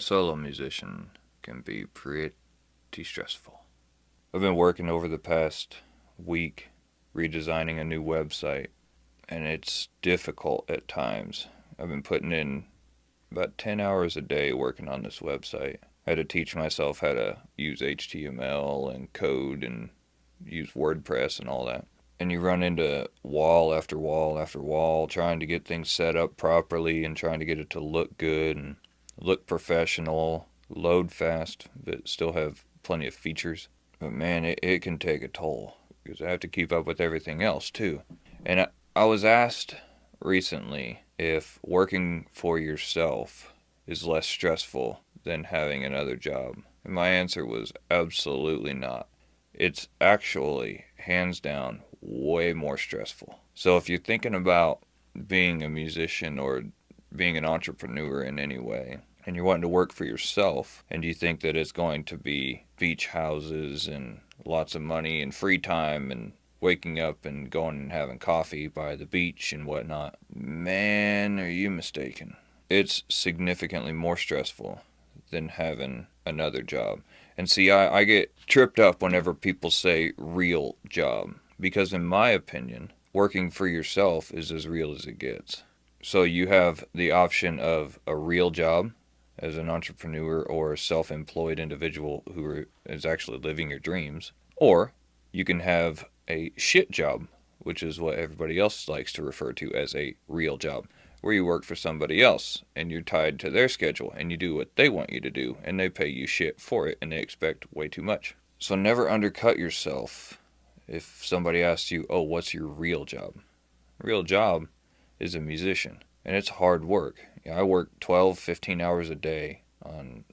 a solo musician can be pretty stressful. I've been working over the past week redesigning a new website, and it's difficult at times. I've been putting in about 10 hours a day working on this website. I had to teach myself how to use HTML and code and use WordPress and all that. And you run into wall after wall after wall trying to get things set up properly and trying to get it to look good and look professional, load fast, but still have plenty of features. But man, it can take a toll because I have to keep up with everything else too. And I was asked recently if working for yourself is less stressful than having another job. And my answer was absolutely not. It's actually, hands down, way more stressful. So if you're thinking about being a musician or being an entrepreneur in any way, and you're wanting to work for yourself, and you think that it's going to be beach houses and lots of money and free time and waking up and going and having coffee by the beach and whatnot, man, are you mistaken. It's significantly more stressful than having another job. And see, I get tripped up whenever people say real job, because in my opinion, working for yourself is as real as it gets. So you have the option of a real job as an entrepreneur or a self-employed individual who is actually living your dreams, or you can have a shit job, which is what everybody else likes to refer to as a real job, where you work for somebody else and you're tied to their schedule and you do what they want you to do and they pay you shit for it and they expect way too much. So never undercut yourself if somebody asks you, oh, what's your real job? Real job is a musician, and it's hard work. I work 12, 15 hours a day on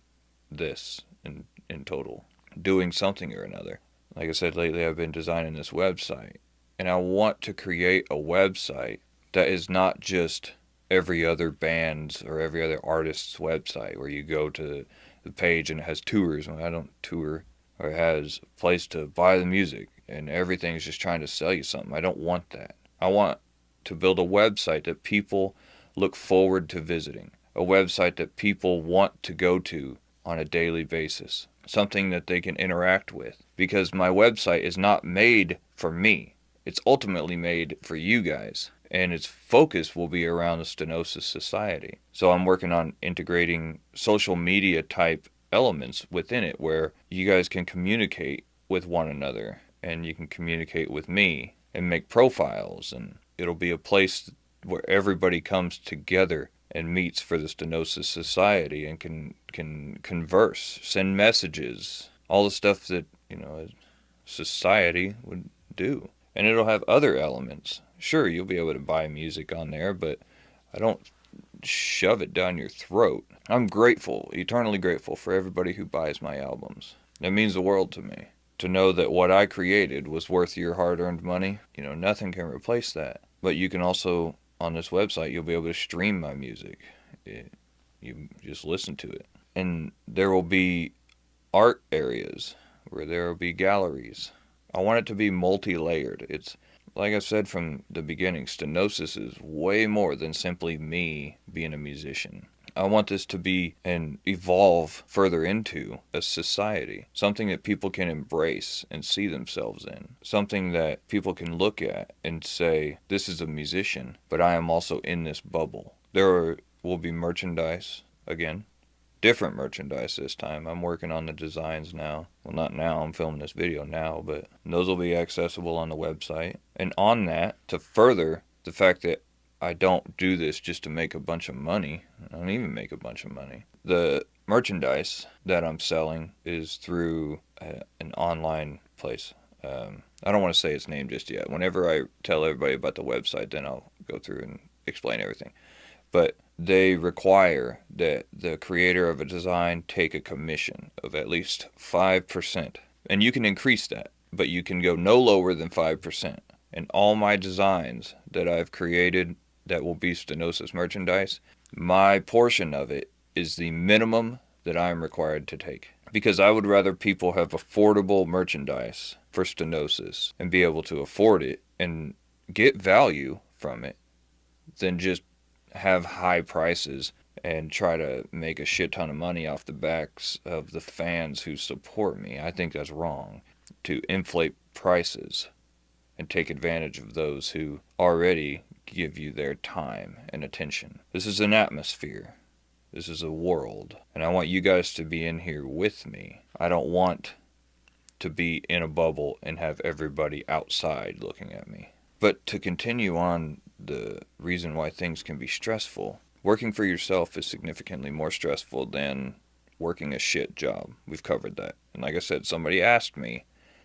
this in total, doing something or another. Like I said, lately I've been designing this website, and I want to create a website that is not just every other band's or every other artist's website where you go to the page and it has tours. Well, I don't tour. Or it has a place to buy the music and everything's just trying to sell you something. I don't want that. I want to build a website that people look forward to visiting. A website that people want to go to on a daily basis. Something that they can interact with. Because my website is not made for me. It's ultimately made for you guys. And its focus will be around the Stenosis Society. So I'm working on integrating social media type elements within it where you guys can communicate with one another and you can communicate with me and make profiles, and it'll be a place where everybody comes together and meets for the Stenosis Society and can converse, send messages, all the stuff that, a society would do. And it'll have other elements. Sure, you'll be able to buy music on there, but I don't shove it down your throat. I'm grateful, eternally grateful for everybody who buys my albums. It means the world to me. To know that what I created was worth your hard-earned money, nothing can replace that. But you can also, on this website, you'll be able to stream my music. You just listen to it. And there will be art areas where there will be galleries. I want it to be multi-layered. It's, like I said from the beginning, Stenosis is way more than simply me being a musician. I want this to be and evolve further into a society. Something that people can embrace and see themselves in. Something that people can look at and say, this is a musician, but I am also in this bubble. There will be merchandise, again. Different merchandise this time. I'm working on the designs now. Well, not now, I'm filming this video now, but those will be accessible on the website. And on that, to further the fact that I don't do this just to make a bunch of money. I don't even make a bunch of money. The merchandise that I'm selling is through an online place. I don't want to say its name just yet. Whenever I tell everybody about the website, then I'll go through and explain everything. But they require that the creator of a design take a commission of at least 5%. And you can increase that, but you can go no lower than 5%. And all my designs that I've created that will be Stenosis merchandise, my portion of it is the minimum that I am required to take. Because I would rather people have affordable merchandise for Stenosis and be able to afford it and get value from it than just have high prices and try to make a shit ton of money off the backs of the fans who support me. I think that's wrong. To inflate prices and take advantage of those who already give you their time and attention. This is an atmosphere. This is a world. And I want you guys to be in here with me. I don't want to be in a bubble and have everybody outside looking at me. But to continue on the reason why things can be stressful, working for yourself is significantly more stressful than working a shit job. We've covered that. And like I said, somebody asked me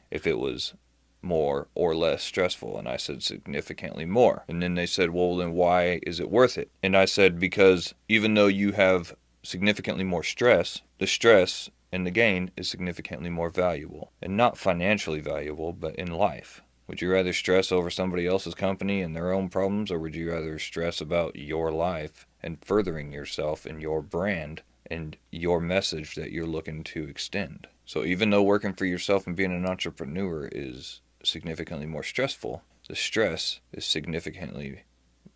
if it was more or less stressful, and I said significantly more. And then they said, well, then why is it worth it? And I said, because even though you have significantly more stress, the stress and the gain is significantly more valuable. And not financially valuable, but in life. Would you rather stress over somebody else's company and their own problems, or would you rather stress about your life and furthering yourself and your brand and your message that you're looking to extend? So even though working for yourself and being an entrepreneur is significantly more stressful, the stress is significantly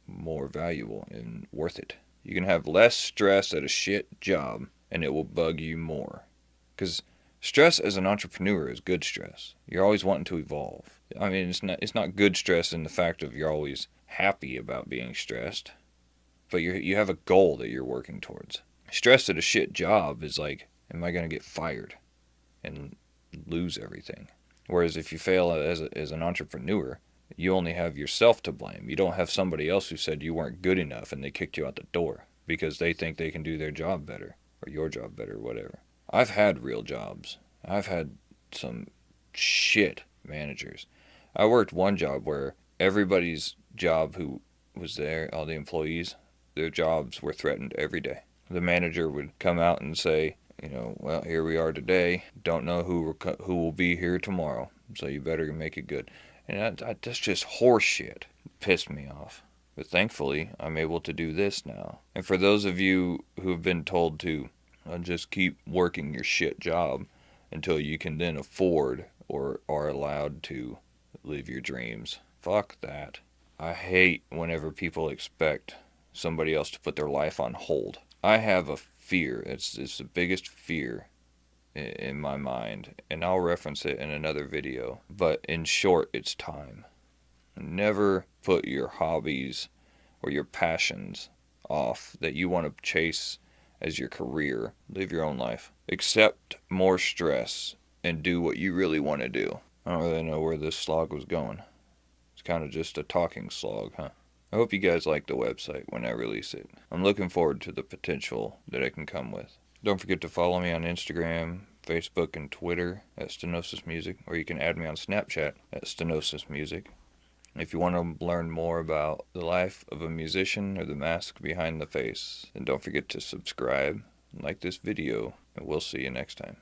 more valuable and worth it. You can have less stress at a shit job and it will bug you more. Because stress as an entrepreneur is good stress. You're always wanting to evolve. I mean, it's not good stress in the fact of you're always happy about being stressed, but you have a goal that you're working towards. Stress at a shit job is like, am I going to get fired and lose everything? Whereas if you fail as an entrepreneur, you only have yourself to blame. You don't have somebody else who said you weren't good enough and they kicked you out the door because they think they can do their job better or your job better, or whatever. I've had real jobs. I've had some shit managers. I worked one job where everybody's job who was there, all the employees, their jobs were threatened every day. The manager would come out and say, well, here we are today. Don't know who will be here tomorrow, so you better make it good. And that's just horse shit. Pissed me off. But thankfully, I'm able to do this now. And for those of you who have been told to just keep working your shit job until you can then afford or are allowed to live your dreams, fuck that. I hate whenever people expect somebody else to put their life on hold. I have a fear. It's the biggest fear in my mind, and I'll reference it in another video. But in short, it's time. Never put your hobbies or your passions off that you want to chase as your career. Live your own life. Accept more stress and do what you really want to do. I don't really know where this slog was going. It's kind of just a talking slog, huh? I hope you guys like the website when I release it. I'm looking forward to the potential that it can come with. Don't forget to follow me on Instagram, Facebook, and Twitter at Stenosis Music, or you can add me on Snapchat at Stenosis Music. If you want to learn more about the life of a musician or the mask behind the face, then don't forget to subscribe and like this video, and we'll see you next time.